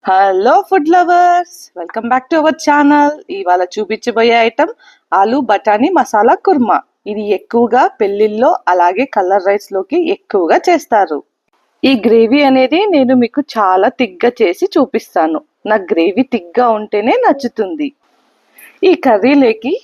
Hello food lovers, welcome back to our channel. ఇవాళ చూపించబోయే item ఆలు బఠానీ మసాలా కుర్మా. ఇది ఎక్కువగా పెళ్లిల్లో అలాగే కలర్ రైస్ లోకి ఎక్కువగా చేస్తారు. ఈ గ్రేవీ అనేది నేను మీకు చాలా తిగ్గా చేసి చూపిస్తాను. నాకు గ్రేవీ తిగ్గా ఉంటేనే నచ్చుతుంది. ఈ కర్రీలోకి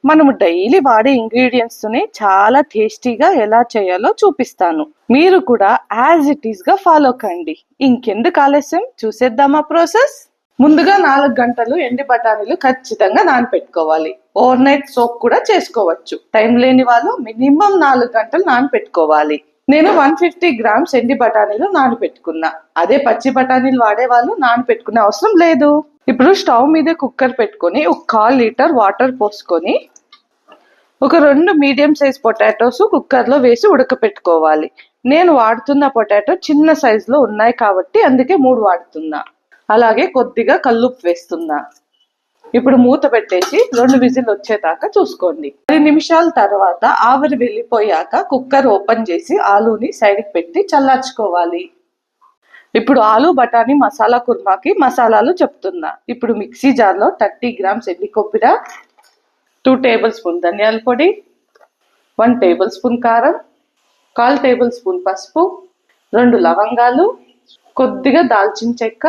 మనము డైలీ వాడే ఇంగ్రీడియంట్స్ తోనే చాలా టేస్టీగా ఎలా చేయాలో చూపిస్తాను. మీరు కూడా యాజ్ ఇట్ ఈస్ గా ఫాలో కండి. ఇంకెందుకు ఆలస్యం, చూసేద్దామా ప్రాసెస్. ముందుగా 4 గంటలు ఎండి బఠానీలు ఖచ్చితంగా నానపెట్టుకోవాలి. ఓవర్ నైట్ సోక్ కూడా చేసుకోవచ్చు. టైం లేని వాళ్ళు మినిమం 4 గంటలు నానపెట్టుకోవాలి. నేను 150 గ్రామ్స్ ఎండి బఠానీలు నానపెట్టుకున్నా. అదే పచ్చి బఠానీలు వాడే వాళ్ళు నానపెట్టుకునే అవసరం లేదు. ఇప్పుడు స్టవ్ మీద కుక్కర్ పెట్టుకొని 1/4 లీటర్ వాటర్ పోసుకొని ఒక 2 మీడియం సైజ్ పొటాటోస్ కుక్కర్ లో వేసి ఉడకపెట్టుకోవాలి. నేను వాడుతున్న పొటాటో చిన్న సైజ్ లో ఉన్నాయి కాబట్టి అందుకే 3 వాడుతున్నా. అలాగే కొద్దిగా కల్లుప్పు వేస్తున్నా. ఇప్పుడు మూత పెట్టేసి 2 విజిల్ వచ్చేదాకా చూసుకోండి. 10 నిమిషాల తర్వాత ఆవిరి వెళ్ళిపోయాక కుక్కర్ ఓపెన్ చేసి ఆలూని సైడ్కి పెట్టి చల్లార్చుకోవాలి. ఇప్పుడు ఆలు బఠానీ మసాలా కుర్మాకి మసాలాలు చెప్తున్నా. ఇప్పుడు మిక్సీ జార్లో 30 గ్రామ్స్ ఎండి కొబ్బరి, 2 టేబుల్ స్పూన్ ధనియాల పొడి, 1 టేబుల్ స్పూన్ కారం, 1/4 టేబుల్ స్పూన్ పసుపు, 2 లవంగాలు, కొద్దిగా దాల్చిన చెక్క,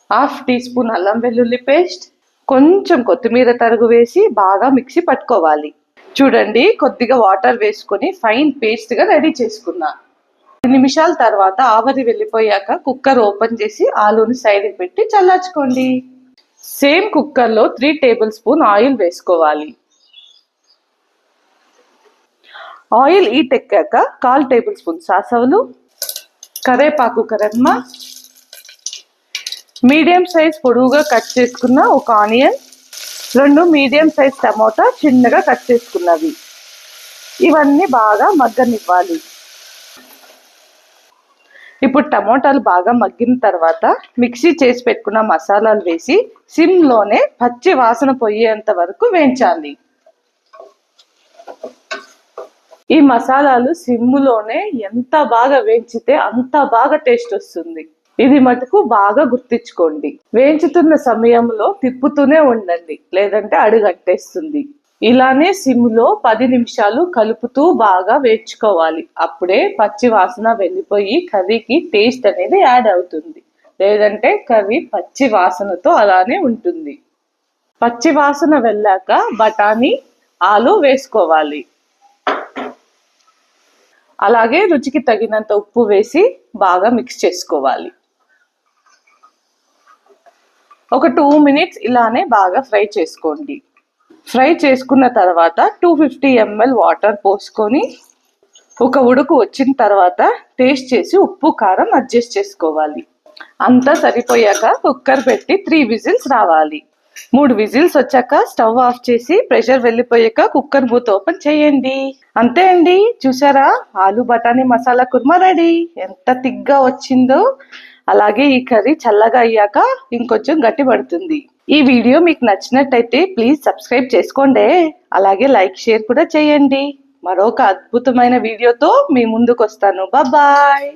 1/2 టీ స్పూన్ అల్లం వెల్లుల్లి పేస్ట్, కొంచెం కొత్తిమీర తరుగు వేసి బాగా మిక్సీ పట్టుకోవాలి. చూడండి, కొద్దిగా వాటర్ వేసుకొని ఫైన్ పేస్ట్ గా రెడీ చేసుకున్నా. 10 నిమిషాల తర్వాత ఆవిరి వెళ్ళిపోయాక కుక్కర్ ఓపెన్ చేసి ఆలూని సైడ్కి పెట్టి చల్లార్చుకోండి. సేమ్ కుక్కర్లో 3 టేబుల్ స్పూన్ ఆయిల్ వేసుకోవాలి. ఆయిల్ హీట్ ఎక్కాక 1/4 టేబుల్ స్పూన్ సాసవులు, కరేపాకు కరెమ్మ, మీడియం సైజ్ పొడవుగా కట్ చేసుకున్న ఒక ఆనియన్, 2 మీడియం సైజ్ టమోటా చిన్నగా కట్ చేసుకున్నవి. ఇవన్నీ బాగా మగ్గనివ్వాలి. ఇప్పుడు టమోటాలు బాగా మగ్గిన తర్వాత మిక్సీ చేసి పెట్టుకున్న మసాలాలు వేసి సిమ్ లోనే పచ్చి వాసన పోయేంత వరకు వేయించాలి. ఈ మసాలాలు సిమ్ములోనే ఎంత బాగా వేయించితే అంత బాగా టేస్ట్ వస్తుంది. ఇది మటుకు బాగా గుర్తించుకోండి. వేయించుతున్న సమయంలో తిప్పుతూనే ఉండండి, లేదంటే అడుగట్టేస్తుంది. ఇలానే సిమ్లో 10 నిమిషాలు కలుపుతూ బాగా వేయించుకోవాలి. అప్పుడే పచ్చి వాసన వెళ్ళిపోయి కర్రీకి టేస్ట్ అనేది యాడ్ అవుతుంది. లేదంటే కర్రీ పచ్చి వాసనతో అలానే ఉంటుంది. పచ్చి వాసన వెళ్ళాక బఠానీ, ఆలు వేసుకోవాలి. అలాగే రుచికి తగినంత ఉప్పు వేసి బాగా మిక్స్ చేసుకోవాలి. ఒక 2 మినిట్స్ ఇలానే బాగా ఫ్రై చేసుకోండి. ఫ్రై చేసుకున్న తర్వాత 250 ml వాటర్ పోసుకొని ఒక ఉడుకు వచ్చిన తర్వాత టేస్ట్ చేసి ఉప్పు కారం అడ్జస్ట్ చేసుకోవాలి. అంతా సరిపోయాక కుక్కర్ పెట్టి 3 విజిల్స్ రావాలి. 3 విజిల్స్ వచ్చాక స్టవ్ ఆఫ్ చేసి ప్రెషర్ వెళ్ళిపోయాక కుక్కర్ మూత ఓపెన్ చేయండి. అంతే అండి, చూసారా, ఆలు బఠానీ మసాలా కుర్మా రెడీ. ఎంత తిగ్గా వచ్చిందో. అలాగే ఈ కర్రీ చల్లగా అయ్యాక ఇంకొంచెం గట్టి పడుతుంది. ఈ వీడియో మీకు నచ్చినట్టయితే ప్లీజ్ సబ్స్క్రైబ్ చేసుకోండి. అలాగే లైక్, షేర్ కూడా చేయండి. మరొక అద్భుతమైన వీడియోతో మీ ముందుకు వస్తాను. బాయ్.